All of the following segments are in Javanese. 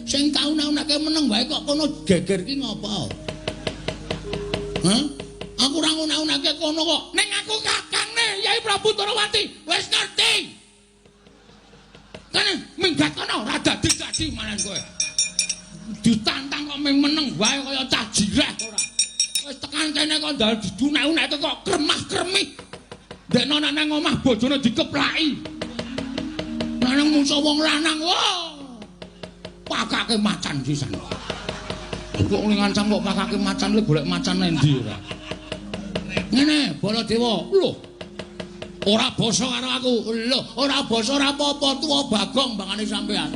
Sing tau naunake meneng wae kok kono geger ki ngopo? Hah? Aku ora naunake kono kok. Ning aku kakangne Yai Prabu Darawati wis ngerti. Kan minggat kono ora dadi manan kowe. Ditantang kok ming meneng wae kaya cah jireh ora. Wis tekan kene kok ndal didunek-uneke kok kremah-kremih. Ndekno nang omah bojone dikeplaki. Nang musuh wong lanang, wah. Pakake macan sisan. Kok ngancam kok pakake macan le golek macan endi ora. Ngene, Baladewa. Lho. Ora basa karo aku. Lho, ora basa ora apa-apa tuwa Bagong bangane sampean.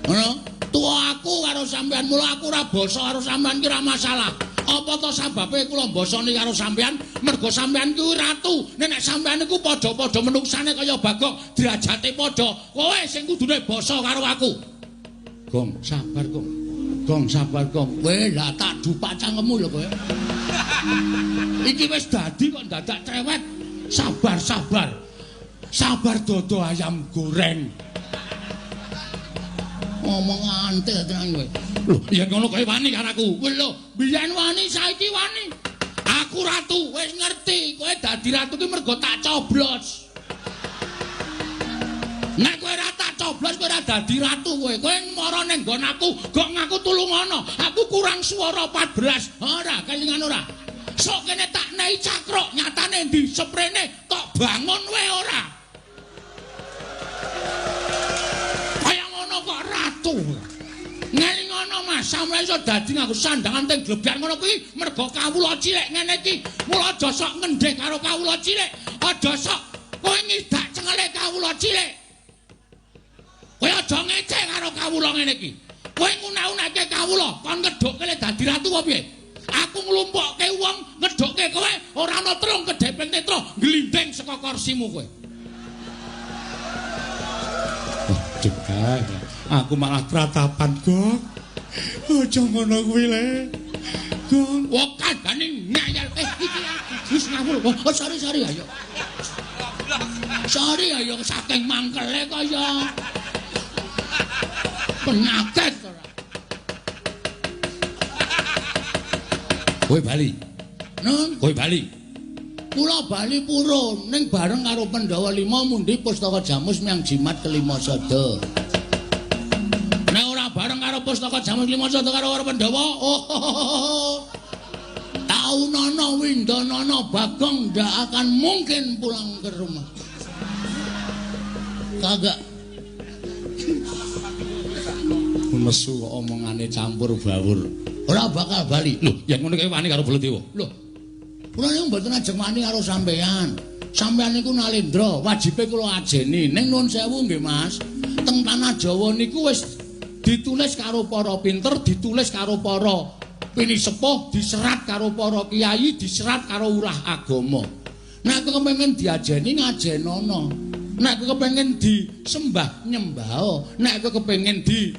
Ngono? Tuwa aku karo sampean, mula aku ora basa karo sampean ki ora masalah. Apa to sababe kula mbasani karo sampean? Mergo sampean kuwi ratu. Nek sampean iku padha-padha menungsane kaya Bagong, derajate padha. Kowe sing kudune basa karo aku. Gong, sabar, Gong. Gong, sabar, Gong. Kowe lah tak dupak cangkemmu lho kowe. Iki wis dadi kok dadak cerewet. Sabar, sabar. Sabar dodo ayam goreng. Ngomong antil tenan kowe. Lho, yen ngono kowe wani karo aku. Lho, biyen wani, saiki wani. Aku ratu, wis ngerti. Kowe dadi ratu ki mergo tak coblos. Nek kowe ora tak coblos, kowe ora dadi ratu kowe. Kowe mara ning nggon aku, gok ngaku tulungono. Aku kurang swara 14. Ora, kelingan ora. Sok kene tak nehi cakruk, nyatane ndi sprene tok bangun wae ora. Kaya ngono kok ratu. Ngelingono Mas, sampeyan iso dadi nganggo sandangan teng glebyan ngono kuwi mergo kawula cilik ngene iki. Mula aja sok ngendhek karo kawula cilik. Aja sok kowe ngidak cengele kawula cilik. Kowe aja ngeceh karo kawula ngene iki. Kowe ngunak-unake kawula kon ngedhukke le dadi ratu apa piye? Aku nglumpukke wong ngedhukke kowe ora ana trung kedhepeng netra glindeng saka kursimu kowe. Cekak. Aku malah tratapan, Gong. Aja ngono kuwi le. Gong, wong kandhane ngayal. Iki wis ngawur. Oh, sorry ayo. Sorry ayo saking mangkele kaya penyakit ora. Kowe bali. Nun, kowe bali. Kula bali purun ning bareng karo Pandhawa 5 mundi pustaka Jamus Myang Jimat kelima sada. Nek ora bareng karo pustaka Jamus kelima sada karo Pandhawa, oh. Taunana Windanana Bagong ndak akan mungkin pulang ke rumah. Kagak. Mesu kok omongane campur bawur. Ora bakal bali. Lho, yen ngono kowe wani karo Baladewa. Lho. Kula niku mboten ajeng wani karo sampean. Sampean niku nalendra, wajibe kula ajeni. Ning nuwun sewu nggih, Mas. Teng tanah Jawa niku wis ditulis karo para pinter, ditulis karo para pinisepuh, diserat karo para kiai, diserat karo ulah agama. Nek kepengin diajeni ngajenono. Nek kepengin disembah nyembah. Nek kepengin di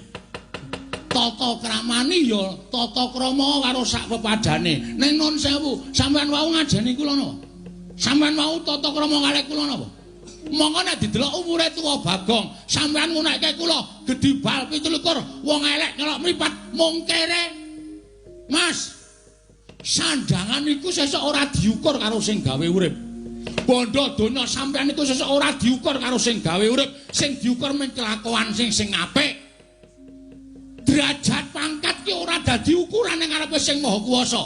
tata kramani ya tata krama karo sak pepadane. Ning nun sewu, sampean wau ngajeni kula napa? Sampean wau tata krama kalih kula napa? Monggo nek didelok umure tuwa Bagong, sampean ngunekke kula gedhi bal 17, wong elek nyelok mripat mung kere. Mas, sandangan iku sesuk ora diukur karo sing gawe urip. Bondo donya sampean iku sesuk ora diukur karo sing gawe urip, sing diukur men kelakuan sing apik. Derajat pangkat ki ora dadi ukuran ning ngarepe sing maha kuwasa.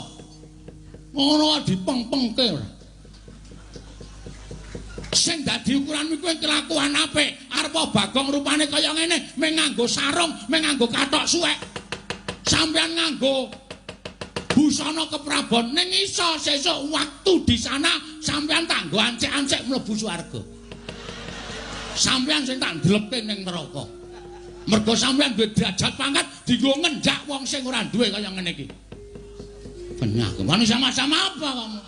Ngono dipeng-pengke ora. Sing dadi ukuran kuwi kelakuan apik. Arep Bagong rupane kaya ngene, mung nganggo sarung, mung nganggo kathok suwek. Sampeyan nganggo busana keprabon ning iso sesuk waktu di sana sampeyan tak nggo ancek-ancek mlebu swarga. Sampeyan sing tak ndelepke ning neraka. Mergo sampeyan duwe derajat pangkat dienggo ngendak wong sing ora duwe kaya ngene iki. Penyakit. Manusia macam apa kamu?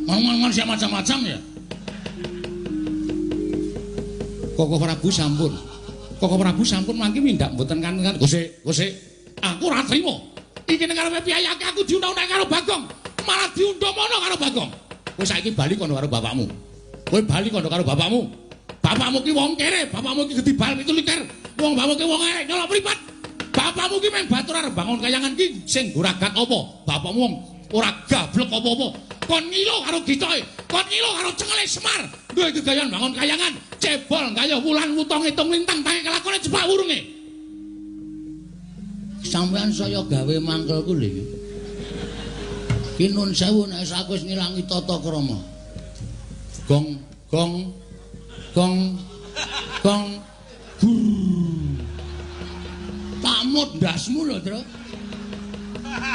Manusia macam-macam ya? Koko Prabu sampun mangke mindak mboten kan Gusti. Aku ora trima. Iki nek arepe piyayake aku diundang-undang karo Bagong, malah diundhomono karo Bagong. Kowe saiki bali kono karo bapakmu. Kowe bali kono karo bapakmu. Bapakmu ki wong kere, bapakmu ki gedhi bal 17. Wong bapakmu ki wong elek nyolok mripat. Bapakmu ki meng batur arep bangun kayangan ki sing guragak apa? Bapakmu wong ora gablek apa-apa. Kon ngilo karo gitoke, kon ngilo karo cengele Semar. Duwe gegayan bangun kayangan, cebol kaya wulan wutong ngitung lintang tangi kelakone cepak wurunge. Sampeyan saya gawe mangkelku lho iki. Ki nun sewu nek aku wis ngilangi tata krama. Gong gong gong gong pamut ndasmu lho, Tru.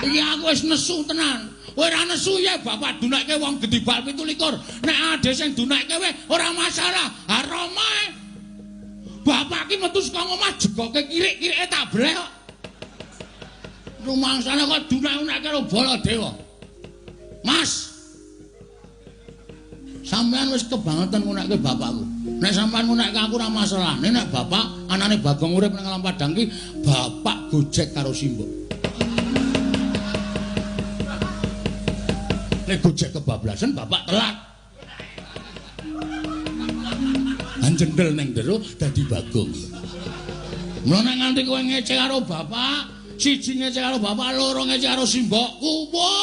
Iki aku wis nesu tenan. Kowe ora nesu ya bapak dunekke wong gedibal 17. Nek ade sing dunekke kowe ora masalah. Haromae. Bapak ki metu saka omah jegoke kirik-kirike tak brek kok. Rumangsane kok dunek-unek karo Baladewa. Mas. Sampeyan wis kebangetan ngunekke bapakku. Nek sampeyan ngunekke aku ora masalah. Nek bapak anane Bagong urip nang alam Padang ki bapak gojek karo Simbok. Nek gojek kebablasan bapak telat. Anjendel ning jero dadi Bagong. Mula nek nganti kowe ngece karo bapak, siji ngece karo bapak, loro ngece karo Simbok, kuwo.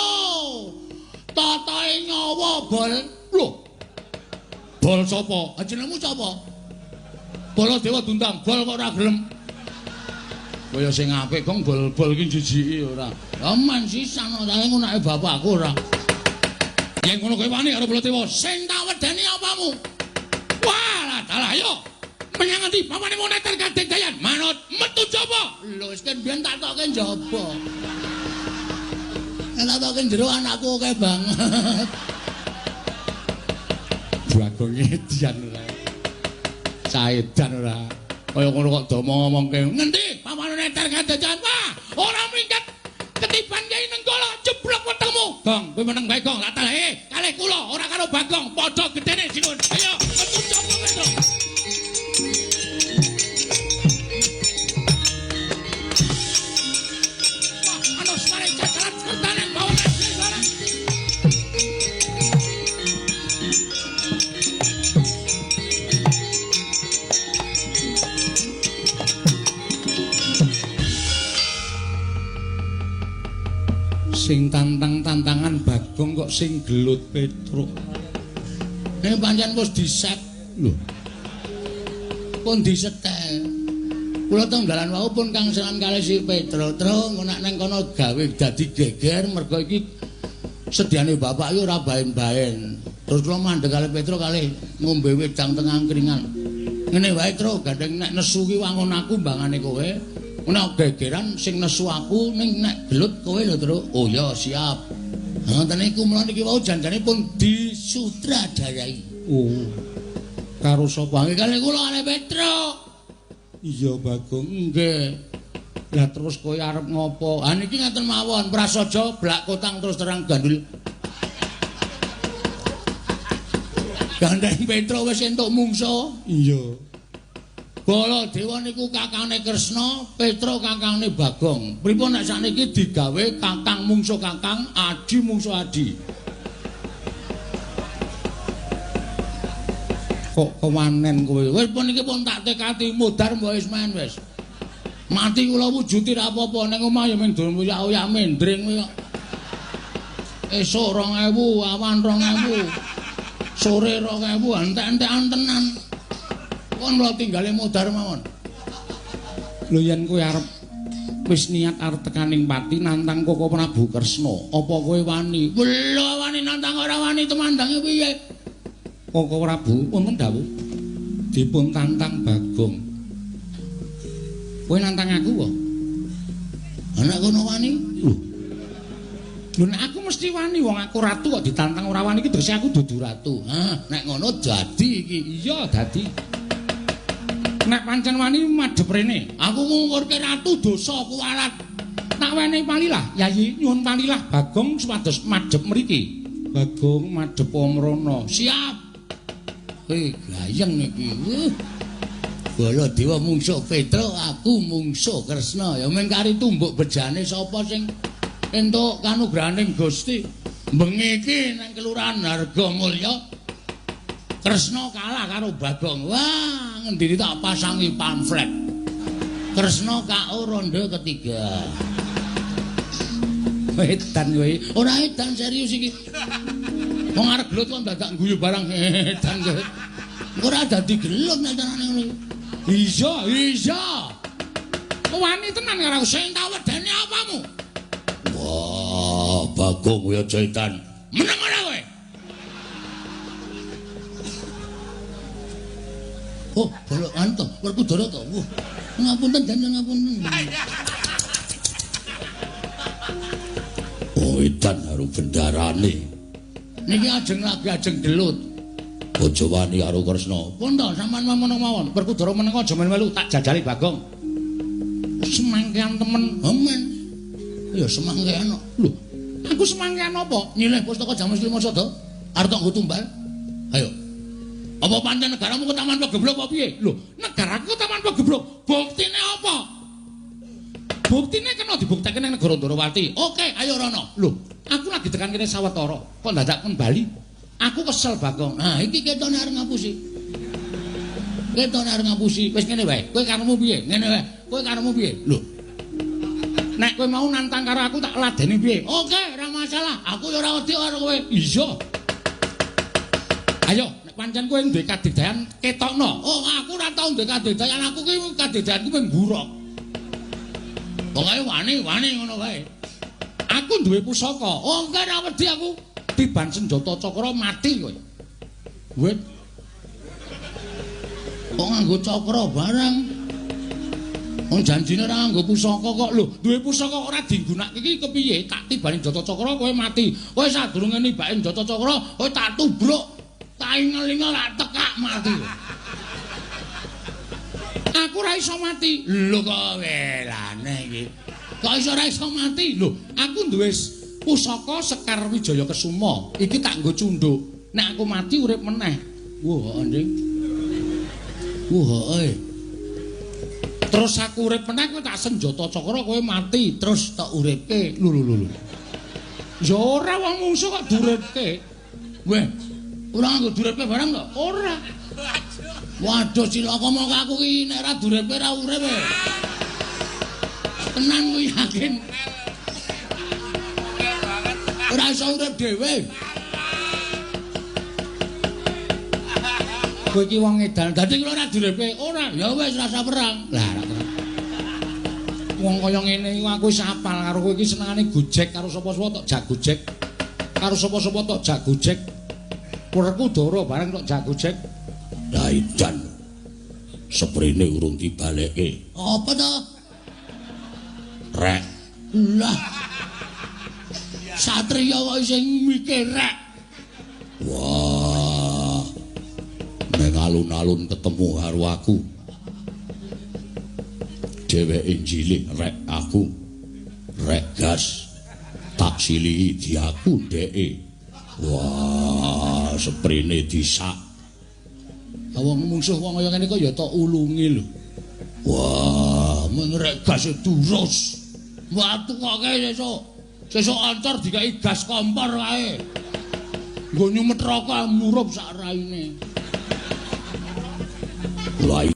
Tatahe nyawa bol. Lho. Bol sapa? Jenengmu sapa? Baladewa Dundang, bol kok ora gelem. Kaya sing apik kong bol-bol ki jijiki ora. Aman sisan ora ngunake bapakku ora. Yen ngono kowe wani karo Baladewa, sing tak wedeni apamu? Walah dalah ayo. Menyang endi bapakne moneter gadeng dayan? Manut metu jaba. Lho wis kan biyen tak tokke jaba. Nek tak jero anakku akeh banget. Bagong edian ora. Caedan ora. Kaya ngono kok do ngomongke. Ngendi? Pamane neter kadejan. Wah, ora minggat ketiban Kyai Nenggala jeblok wetengmu. Gong, kowe meneng bae Gong. Lah kalih kula ora karo Bagong, padha gedene sinun. Ayo, metu coba Petro. Wah, anu semare cakaran kertane bawane segala. Sing tantang-tantangan Bagong kok sing gelut Petruk. Nek pancen wis diset lho. Pun disetel. Kula tenggalan wau pun Kang Senan kalih si Petruk, Tru ngono nang kono gawe dadi geger mergo iki sediane bapak yo ora baen-baen. Terus kula mandheg kalih Petruk kalih ngombe wedang teng angkringan. Ngene wae Tru, gandeng nek nesu ki wangun aku mbangane kowe. Nek gegeran sing nesu aku ning nek gelut kowe lho, Tru. Oh ya, siap. Ngoten niku mula niki wau janjane pun disutradarai. Oh. Karo sapa? Kalih kula kalih Petruk. Iya, Bagong. Nggih. Lah terus kowe arep ngopo? Ha niki ngaten mawon, prasaja blak kotang terus terang gandul. Gandeng Petruk wis entuk mungsuh. Iya. Baladewa niku kakangane Kresna, Petruk kakangane Bagong. Pripun nek sakniki digawe kakang mungsuh kakang, adi mungsuh adi. Kok kewanen kowe? Wis pun iki pun tak tekati modar mbok wis main wis. Mati kula wujuti ra apa-apa ning omah ya mung dolen uyak-uyak mendring kowe kok. Esuk 2000, awan 2000. Sore 2000, entek-entekan tenan. Kon kula tinggale modar mawon. Lho yen kowe arep wis niat arep tekaning pati nantang Koko Prabu Kresna, apa kowe wani? Lho wani nantang ora wani temandange piye? Koko Prabu wonten dawuh dipun tantang Bagong. Kowe nantang aku kok. Anak kono wani? Lho nek aku mesti wani wong aku ratu kok ditantang ora wani iki terus aku dudu ratu. Hah, nek ngono dadi iki. Iya dadi. Nek pancen wani madhep rene, aku ngungkurke ratu dosa kuwalat. Tak wenehi palilah, Yayi nyuwun palilah Bagong supados madhep mriki. Bagong madhep Omrana. Siap. Gayeng iki. Baladewa mungsuh Petruk, aku mungsuh Kresna. Ya mung kari tumbuk bejane sapa sing entuk kanugrahaning Gusti. Bengi iki nang kelurahan Hargamulya. Kresna kalah karo Bagong. Wah, ngendi tak pasangi pamflet. Kresna KO ronde ketiga. Edan kowe. Ora edan serius iki. Wong arep gelut kok dadak guyu barang edan kowe. Ora dadi gelut nek carane ngono. Iya. Wani tenan karo sing tak wedeni apamu? Wah, Bagong kowe aja edan. Meneng ora kowe? Oh, bolok anto, Werkudara to. Wah, ngapunten dandan ngapunten. Oh, edan karo bendarane. Niki ajeng lagi ajeng gelut. Aja wani karo Kresna. Pun to sampean menawa mawon. Werkudara meneng aja melu tak jajali Bagong. Semangkean temen. Amen. Ya semangkean. Lho, aku semangkean apa? Nyilih pustaka Jamus Lima Sada. Arep tak nggo tumbal. Ayo. Apa pancen negaramu ke Taman Pageblok apa piye? Lho, negaraku ke Taman Pageblok. Buktine apa? Buktine kena dibuktekake ning negara Ndarawati. Oke, ayo rono. Lho, aku lagi tekan kene sawetara. Kok dadak kon bali? Aku kesel Bagong. Nah, iki ketone arep ngapusi. Ketone arep ngapusi. Wis ngene wae. Kowe karepmu piye? Ngene wae. Kowe karepmu piye? Lho. Nek kowe mau nantang karo aku tak ladeni piye? Oke, ora masalah. Aku ya ora wedi karo kowe. Iya. Ayo, nek pancen kowe duwe kadigdayan ketokno. Oh, aku ora tau duwe kadigdayan. Aku ki kadigdayanku ping buruk. Pokoke wani ngono wae. Aku duwe pusaka. Oh, enggak ora wedi aku. Tiban senjata cakra mati kowe. Wit. Kok nganggo cakra barang? Wong janjine ora nganggo pusaka kok. Lho, duwe pusaka ora digunakke iki kepiye? Tak tibani Jata Cakra kowe mati. Kowe sadurunge nibake Jata Cakra, kowe tak tubruk. Tak ingel-ingel tak tekak mati. Aku ora iso mati. Lho kok welane iki. Kok iso ora iso mati? Lho, aku duwe pusaka Sekar Wijaya Kesuma. Iki tak nggo cundhuk. Nek aku mati urip meneh. Wah, Nding. Wah, terus aku urip meneh kowe tak senjata cakra kowe mati terus tak uripke. Lho. Ya ora wong mungsuh kok duripke. Weh, ora nggo duripke barang kok. Ora. Waduh cilaka moko aku ki nek ora duripke ora urip. Tenan kowe yakin? Ora iso urip dhewe. Kowe iki wong edan. Dadi kula ora duripke. Ora, ya wis rasa perang. Lah, wong kaya ngene iku aku wis apal karo kowe iki senengane gojek karo sapa-sapa tok jagojek. Karo sapa-sapa tok jagojek. Werkudara bareng tok jagojek. Lah edan. Seprene urung dibalekke. Apa to? Rek. Lah. Satriya kok sing mikir rek. Wah. Nek alun-alun ketemu karo aku. Dheweke njilih rek aku. Rek gas. Tak silihi di aku dheke. Wah, seprene disak. Wong mungsuh wong kaya ngene kok ya tok ulungi lho. Wah, mung rek gas durus. Watu kok sesuk antar dikai gas kompor kae. Nggo nyumet rokok murup sak raine. Lah